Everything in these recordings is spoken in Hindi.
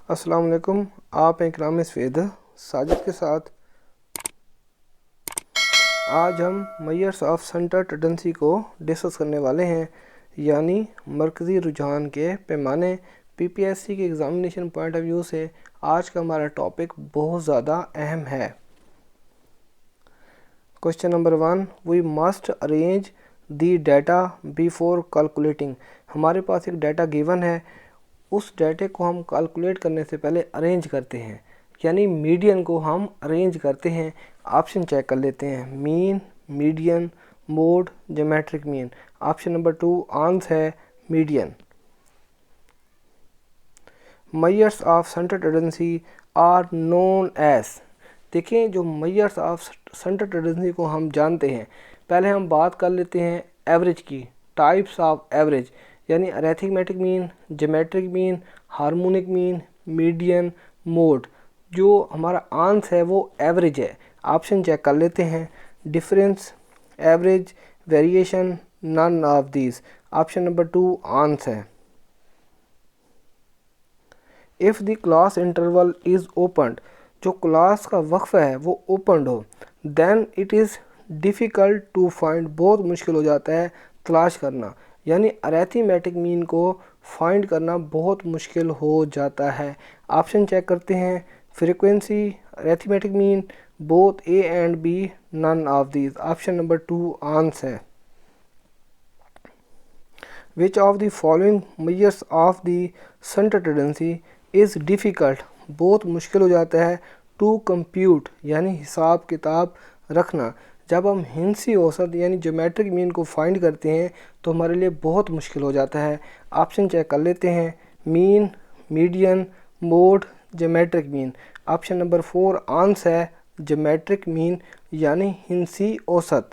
अस्सलाम वालेकुम। आप हैं इकराम सफ़ेद साजिद के साथ। आज हम मेजर्स ऑफ सेंटर टेंडेंसी को डिस्कस करने वाले हैं, यानी मरकज़ी रुझान के पैमाने। पीपीएससी के एग्ज़ामिनेशन पॉइंट ऑफ व्यू से आज का हमारा टॉपिक बहुत ज़्यादा अहम है। Question number 1, we must arrange the data before calculating. हमारे पास एक डाटा गिवन है, उस डाटे को हम कैलकुलेट करने से पहले अरेंज करते हैं, यानी मीडियन को हम अरेंज करते हैं। ऑप्शन चेक कर लेते हैं, mean, median, mode, geometric mean. Option number 2 answer है median. Measures of centre tendency are known as. देखिए, जो मेजर्स ऑफ सेंटर टेंडेंसी को हम जानते हैं, पहले हम बात कर लेते हैं एवरेज की। टाइप्स ऑफ एवरेज, यानी arithmetic mean, geometric mean, harmonic mean, median, mode. जो हमारा आंसर है वो एवरेज है। ऑप्शन चेक कर लेते हैं, difference, average, variation, none of these. Option number 2 answer है। If the class interval is opened, जो क्लास का वक्फा है वो ओपनड हो, then it is difficult to find, बहुत मुश्किल हो जाता है तलाश करना, यानी अरिथमेटिक मीन को फाइंड करना बहुत मुश्किल हो जाता है। ऑप्शन चेक करते हैं, frequency, arithmetic mean, both A and B, none of these. Option number 2 answer है। Which of the following measures of the centre tendency is difficult, बहुत मुश्किल हो जाता है टू कंप्यूट, यानी हिसाब किताब रखना। जब हम हिंसी औसत यानी ज्योमेट्रिक मीन को फाइंड करते हैं तो हमारे लिए बहुत मुश्किल हो जाता है। ऑप्शन चेक कर लेते हैं, mean, median, mode, geometric mean. Option number 4 answer है ज्योमेट्रिक मीन, यानी हिंसी औसत।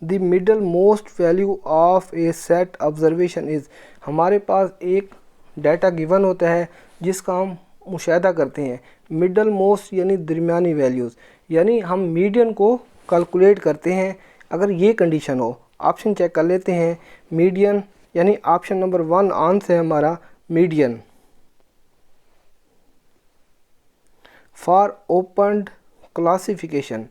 The middle most value of A set observation is, हमारे पास एक डाटा गिवन होता है जिसका हम मुशाहिदा करते हैं। मिडल मोस्ट यानी दरमियानी वैल्यूज़, यानी हम मीडियन को कैलकुलेट करते हैं अगर ये कंडीशन हो। ऑप्शन चेक कर लेते हैं, मीडियन, यानी ऑप्शन नंबर 1 आंसर है हमारा median. For opened classification,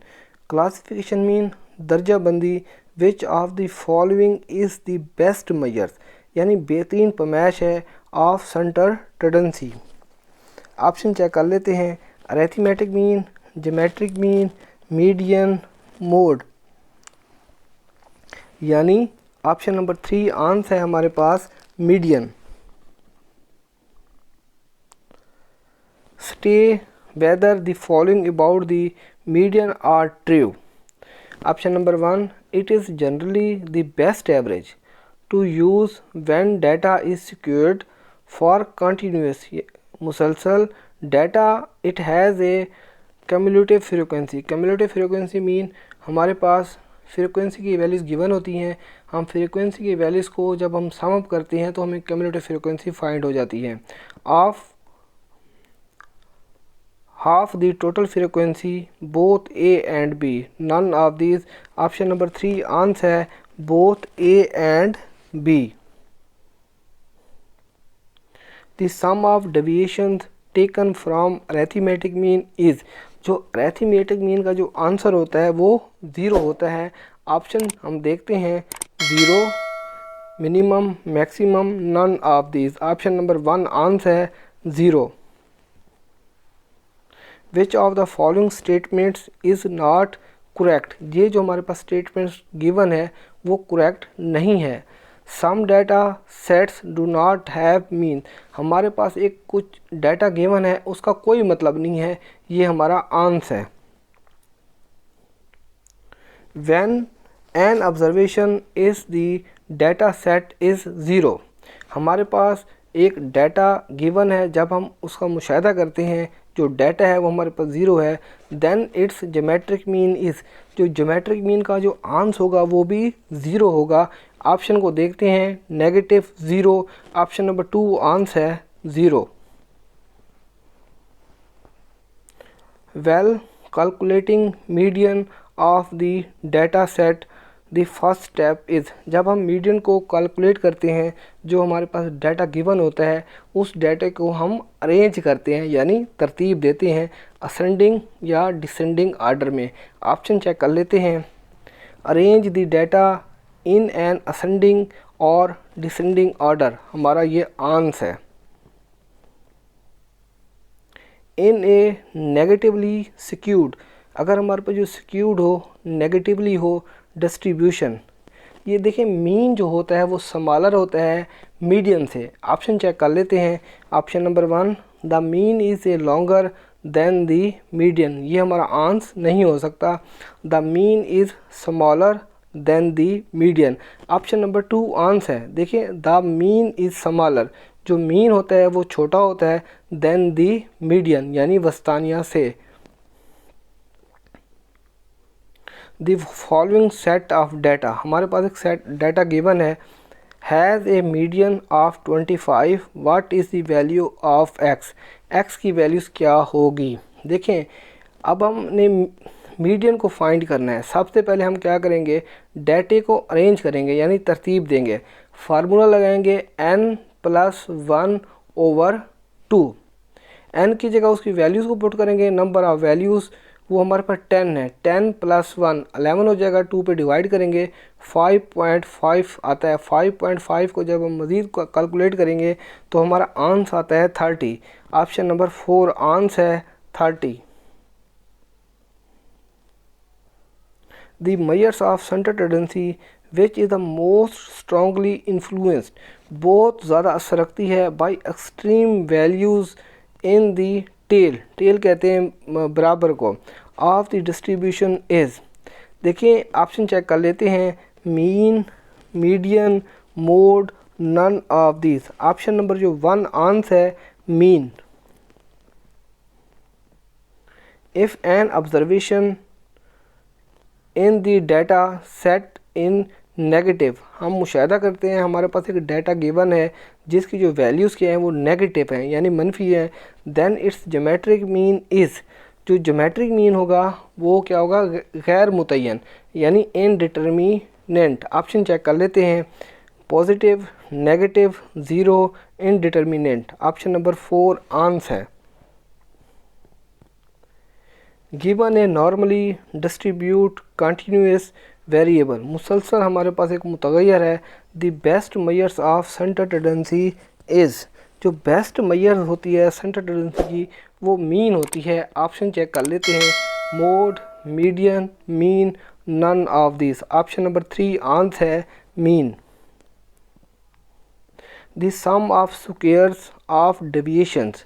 classification mean दर्जा बंदी। Which of the following is the best measures, यानी बेहतरीन पैमाइश है of centre tendency. Option check कर लेते हैं, arithmetic mean, geometric mean, median, mode, यानी ऑप्शन नंबर 3 आंसर है हमारे पास median. State whether the following about the median are true. Option number 1, it is generally the best average to use when data is secured for continuous मुसलसल data. It has a cumulative frequency. Cumulative frequency mean हमारे पास फ्रीक्वेंसी की वैल्यूज़ गिवन होती हैं, हम फ्रीक्वेंसी की वैल्यूज़ को जब हम सम अप करते हैं तो हमें cumulative frequency फाइंड हो जाती है। Of half the total frequency, both A and B, none of these. Option number 3 answer है both A and B. The sum of deviations taken from arithmetic mean is, जो arithmetic mean का जो आंसर होता है वो 0 होता है। ऑप्शन हम देखते हैं, 0, minimum, maximum, none of these. Option number 1 answer है 0। Which of the following statements is not correct, ये जो हमारे पास स्टेटमेंट्स गिवन है वो करेक्ट नहीं है। Some data sets do not have mean, हमारे पास एक कुछ डाटा गिवन है उसका कोई मतलब नहीं है, ये हमारा आंसर है। When an observation is the data set is 0, हमारे पास एक डाटा गिवन है, जब हम उसका मुशाहिदा करते हैं जो डाटा है वो हमारे पास 0 है, then its geometric mean is, जो ज्योमेट्रिक मीन का जो आंसर होगा वो भी 0 होगा। ऑप्शन को देखते हैं, -0। ऑप्शन नंबर 2 आंसर है 0। Well calculating median of the data set, the first step is, जब हम मीडियन को कैलकुलेट करते हैं, जो हमारे पास डाटा गिवन होता है उस डाटा को हम अरेंज करते हैं यानी तरतीब देते हैं असेंडिंग या डिसेंडिंग आर्डर में। ऑप्शन चेक कर लेते हैं। Arrange the data in an ascending और डिसेंडिंग ऑर्डर, हमारा ये आंसर है। इन ए नेगेटिवली स्क्यूड, अगर हमारे पास जो स्क्यूड हो, नेगेटिवली हो डिस्ट्रीब्यूशन, ये देखें मीन जो होता है वो स्मॉलर होता है मीडियन से। ऑप्शन चेक कर लेते हैं। Option number 1, the mean is a longer than the median, ये हमारा आंसर नहीं हो सकता। The mean is smaller than the median. Option number 2 answer है। देखिए द मीन इज़ स्मॉलर, जो मीन होता है वो छोटा होता है देन द मीडियन यानी वस्तानिया से। The following set of data, हमारे पास एक सेट डाटा गिवन है, has a median of 25, what is the value of x, x की वैल्यूज़ क्या होगी। देखें अब हमने मीडियन को फाइंड करना है। सबसे पहले हम क्या करेंगे, डाटे को अरेंज करेंगे यानी तरतीब देंगे। फार्मूला लगाएंगे n+1/2, n की जगह उसकी वैल्यूज़ को पुट करेंगे। नंबर ऑफ़ वैल्यूज़ वो हमारे पास 10 है, 10 + 1 11 हो जाएगा। 2 पे डिवाइड करेंगे 5.5 आता है। 5.5 को जब हम मज़ीद कैलकुलेट करेंगे तो हमारा आंसर आता है 30। ऑप्शन नंबर 4 आंसर है 30। The measures of central tendency which is the most strongly influenced, बहुत ज़्यादा असर रखती है by extreme values in the tail, tail कहते हैं बराबर को, ऑफ द डिस्ट्रीब्यूशन इज़। देखिए ऑप्शन चेक कर लेते हैं। Mean, median, mode, none of this. Option number जो 1 आंसर है mean. If an observation in the data set in negative, हम मुशाहिदा करते हैं हमारे पास एक डाटा गिवन है जिसकी जो वैल्यूज़ क्या हैं वो नेगेटिव हैं यानी मनफी है, then its geometric mean is, जो ज्योमेट्रिक मीन होगा वो क्या होगा, गैर मुतय्यन यानी इनडिटर्मिनेंट। ऑप्शन चेक कर लेते हैं। Positive, negative, zero, indeterminate. Option number 4 answer है। गिवन ए नॉर्मली डिस्ट्रीब्यूट कंटिन्यूस वेरिएबल, मुसलसल हमारे पास एक मुतग़य्यर है। The best measures of centre tendency is, जो बेस्ट मेजर होती है सेंटर टेंडेंसी की वो मीन होती है। ऑप्शन चेक कर लेते हैं। Mode, median, mean, none of this. Option number 3 answer है mean. The sum of squares of deviations,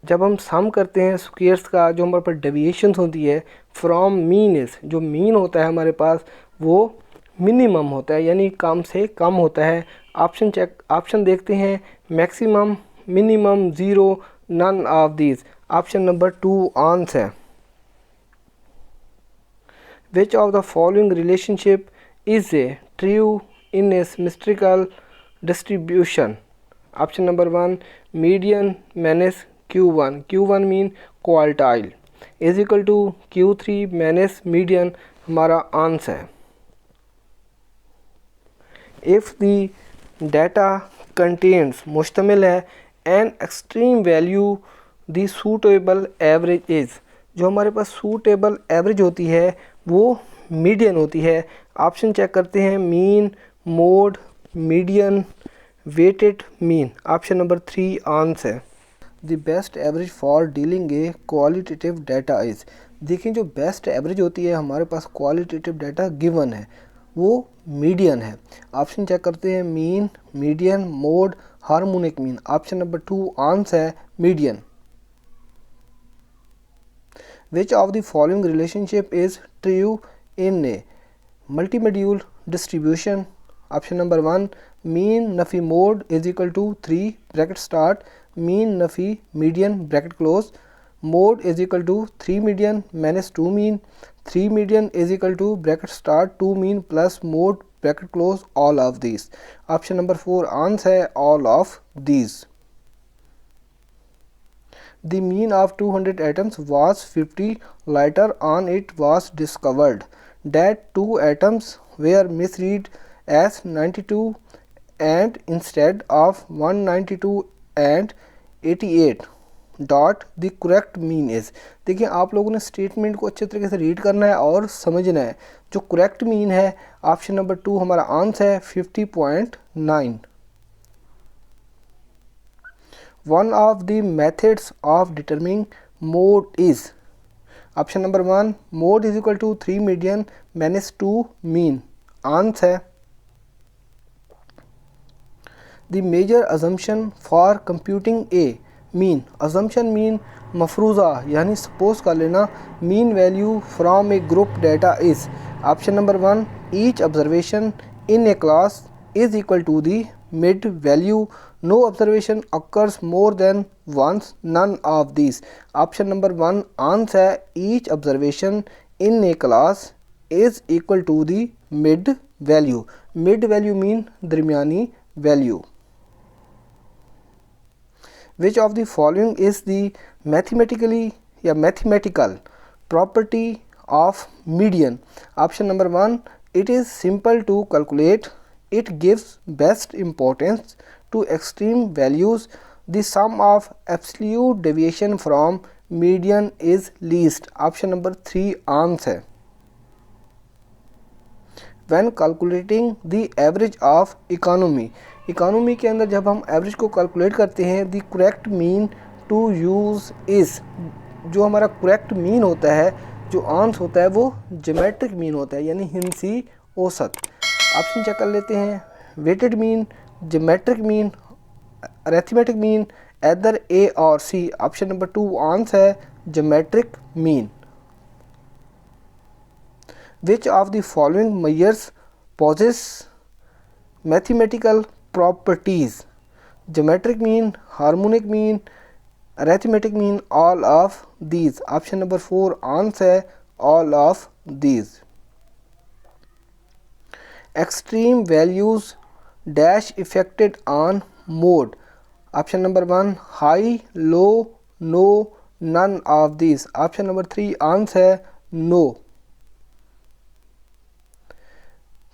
जब हम सम करते हैं स्क्वायर्स का जो हमारे पास डेविएशंस होती है फ्रॉम मीन इज़, जो मीन होता है हमारे पास वो मिनिमम होता है यानी कम से कम होता है। ऑप्शन देखते हैं। Maximum, minimum, zero, none of these. Option number 2 answer है। Which of the following relationship is a true in a symmetrical distribution. Option number 1 median minus Q1, Q1 mean quartile is equal to Q3 minus median, हमारा आंसर है। इफ़ द डाटा कंटेन्स, मुश्तमिल है, an extreme value the suitable average is, जो हमारे पास सूटेबल एवरेज होती है वो मीडियन होती है। ऑप्शन चेक करते हैं। Mean, mode, median, weighted mean. Option number 3 answer है। The best average for dealing a qualitative data is, देखिए जो बेस्ट एवरेज होती है हमारे पास क्वालिटेटिव डाटा गिवन है वो मीडियन है। ऑप्शन चेक करते हैं। Mean, median, mode, harmonic mean. Option number 2 answer है median. Which of the following relationship is true in a multimodal distribution. Option number 1 mean नफी mode is equal to 3 bracket start mean नफी median bracket close, mode is equal to 3 median minus 2 mean, 3 median is equal to bracket start 2 mean plus mode bracket close all of this. Option number 4 answer है all of these. The mean of 200 atoms was 50 later on it was discovered. that two atoms were misread as 92 and instead of 192 and 88 dot the correct mean is. देखिए आप लोगों ने स्टेटमेंट को अच्छे तरीके से रीड करना है और समझना है। जो करेक्ट मीन है ऑप्शन नंबर 2 हमारा आंसर है 50.9। One of the methods of determining mode is option number 1 mode is equal to 3 median minus 2 mean. Answer है the major assumption for computing a mean. Assumption mean मफरूज़ा यानी सपोज कर लेना mean value from a group data is. Option number 1 each observation in a class is equal to the mid value. No observation occurs more than once none of this. Option number 1 answer है each observation in a class is equal to the mid value. Mid value mean दरमियानी value. Which of the following is the mathematical property of median? Option number 1 it is simple to calculate, it gives best importance to extreme values, the sum of absolute deviation from median is least. Option number 3 answer है when calculating the average of economy। Economy के अंदर जब हम एवरेज को कैलकुलेट करते हैं the correct mean to use is. जो हमारा करेक्ट मीन होता है, जो आंसर होता है वो ज्योमेट्रिक मीन होता है यानी हिंसी औसत। ऑप्शन चेक कर लेते हैं। Weighted mean, geometric mean, arithmetic mean, either A और सी। ऑप्शन नंबर 2 आंसर है geometric mean. Which of the following measures possess mathematical properties? geometric mean, harmonic mean, arithmetic mean, all of these. Option number 4 answer all of these. Extreme values dash affected on mode. Option number 1 high, low, no, none of these. Option number 3 answer no.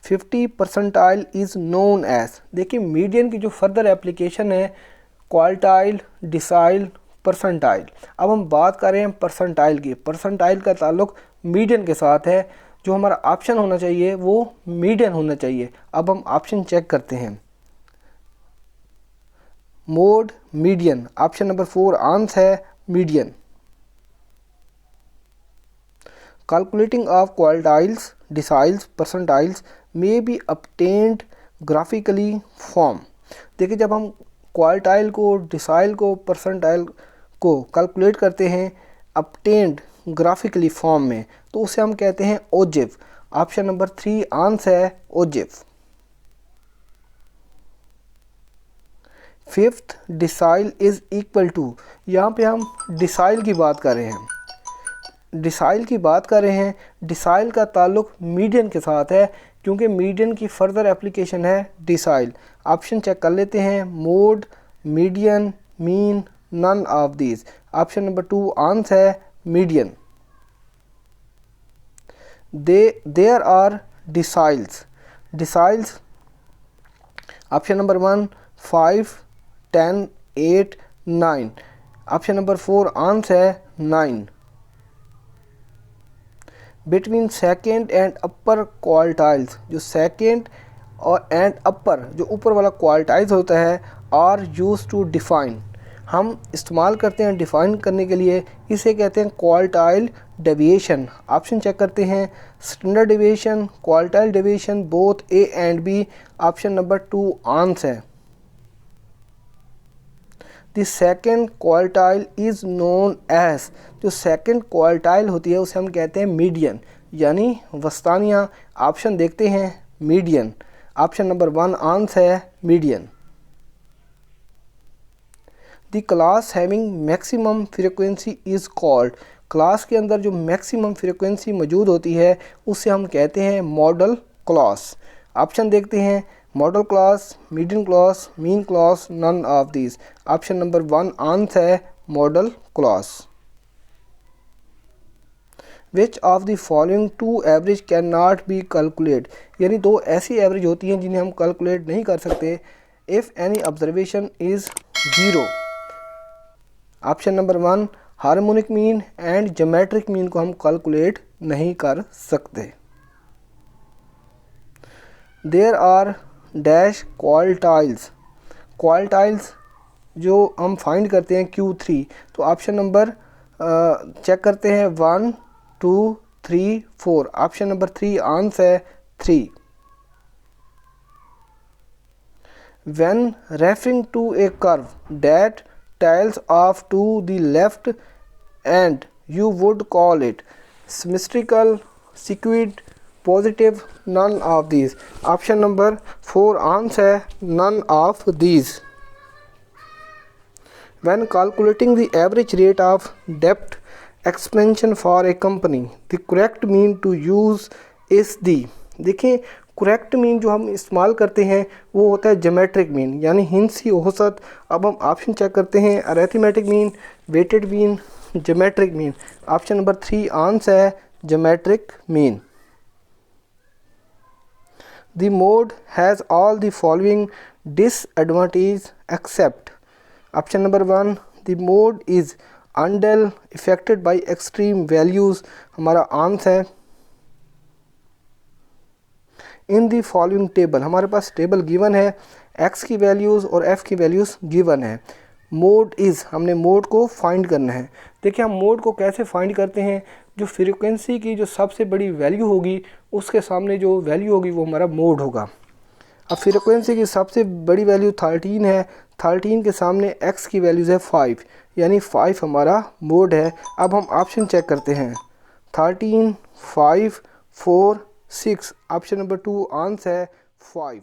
50 percentile is known as. देखिए मीडियन की जो फर्दर एप्लीकेशन है क्वार्टाइल, डिसाइल, परसेंटाइल। अब हम बात कर रहे हैं परसेंटाइल की। परसेंटाइल का ताल्लुक मीडियन के साथ है। जो हमारा ऑप्शन होना चाहिए वो मीडियन होना चाहिए। अब हम ऑप्शन चेक करते हैं। Mode median. Option number 4 answer है median. Calculating of quartiles, deciles, percentiles may be obtained graphically form। देखिए जब हम क्वार्टाइल को, डिसाइल को, परसेंटाइल को कैलकुलेट करते हैं obtained ग्राफिकली फॉर्म में तो उसे हम कहते हैं ओजिव। ऑप्शन नंबर 3 आंसर है ogive. Fifth decile is equal to. यहाँ पे हम डिसाइल की बात कर रहे हैं। डिसाइल की बात कर रहे हैं। डिसाइल का ताल्लुक मीडियन के साथ है क्योंकि मीडियन की फर्दर एप्लीकेशन है डिसाइल। ऑप्शन चेक कर लेते हैं। Mode, median, mean, none of these. Option number 2 answer है median. There are deciles. Deciles option number 1 5, 10, 8, 9। Option number 4 answer है 9। Between second and upper quartiles. जो सेकेंड और एंड अपर जो ऊपर वाला क्वार्टाइल्स होता है आर यूज टू डिफाइन। हम इस्तेमाल करते हैं डिफाइन करने के लिए, इसे कहते हैं क्वार्टाइल डेविएशन। ऑप्शन चेक करते हैं। Standard deviation, quartile deviation, both A and B. Option number 2 answer है। The second quartile is known as. जो सेकेंड क्वार्टाइल होती है उसे हम कहते हैं मीडियन यानी वस्तानिया। ऑप्शन देखते हैं मीडियन। ऑप्शन नंबर 1 आंसर है median. The class having maximum frequency is called. Class के अंदर जो मैक्सिमम फ्रीक्वेंसी मौजूद होती है उसे हम कहते हैं मॉडल क्लास। ऑप्शन देखते हैं। Modal class, median class, mean class, none of these. Option number 1 answer है modal class. Which of the following two average can not be calculate, यानी दो ऐसी एवरेज होती हैं जिन्हें हम कैलकुलेट नहीं कर सकते। If any observation is zero. Option number 1 harmonic mean and geometric mean को हम कैलकुलेट नहीं कर सकते। There are dash quartiles, quartiles जो हम फाइंड करते हैं Q3, तो ऑप्शन नंबर चेक करते हैं 1 2 3 4। ऑप्शन नंबर 3 आंसर है 3। When referring to a curve that tails off to the left and you would call it symmetrical, skewed, positive, none of these। Option number 4 answer है none of these। When calculating the average rate of debt expansion for a company, the correct mean to use is the, देखिए करेक्ट मीन जो हम इस्तेमाल करते हैं वो होता है ज्योमेट्रिक मीन, यानी हिंसी औसत। अब हम ऑप्शन चेक करते हैं arithmetic mean, weighted mean, geometric mean. Option number 3 answer है geometric mean. The mode has all the following disadvantage except. Option number 1 the mode is unduly affected by extreme values, हमारा आंसर है इन दी फॉलोइंग टेबल। हमारे पास टेबल गिवन है, x की वैल्यूज़ और f की वैल्यूज़ गिवन है। मोड इज़, हमने मोड को फाइंड करना है। देखिए हम मोड को कैसे फाइंड करते हैं, जो फ्रीक्वेंसी की जो सबसे बड़ी वैल्यू होगी उसके सामने जो वैल्यू होगी वो हमारा मोड होगा। अब फ्रीक्वेंसी की सबसे बड़ी वैल्यू 13 है, 13 के सामने x की वैल्यूज़ है 5, यानी 5 हमारा मोड है। अब हम ऑप्शन चेक करते हैं 13 5 4 6। ऑप्शन नंबर 2 आंसर है 5।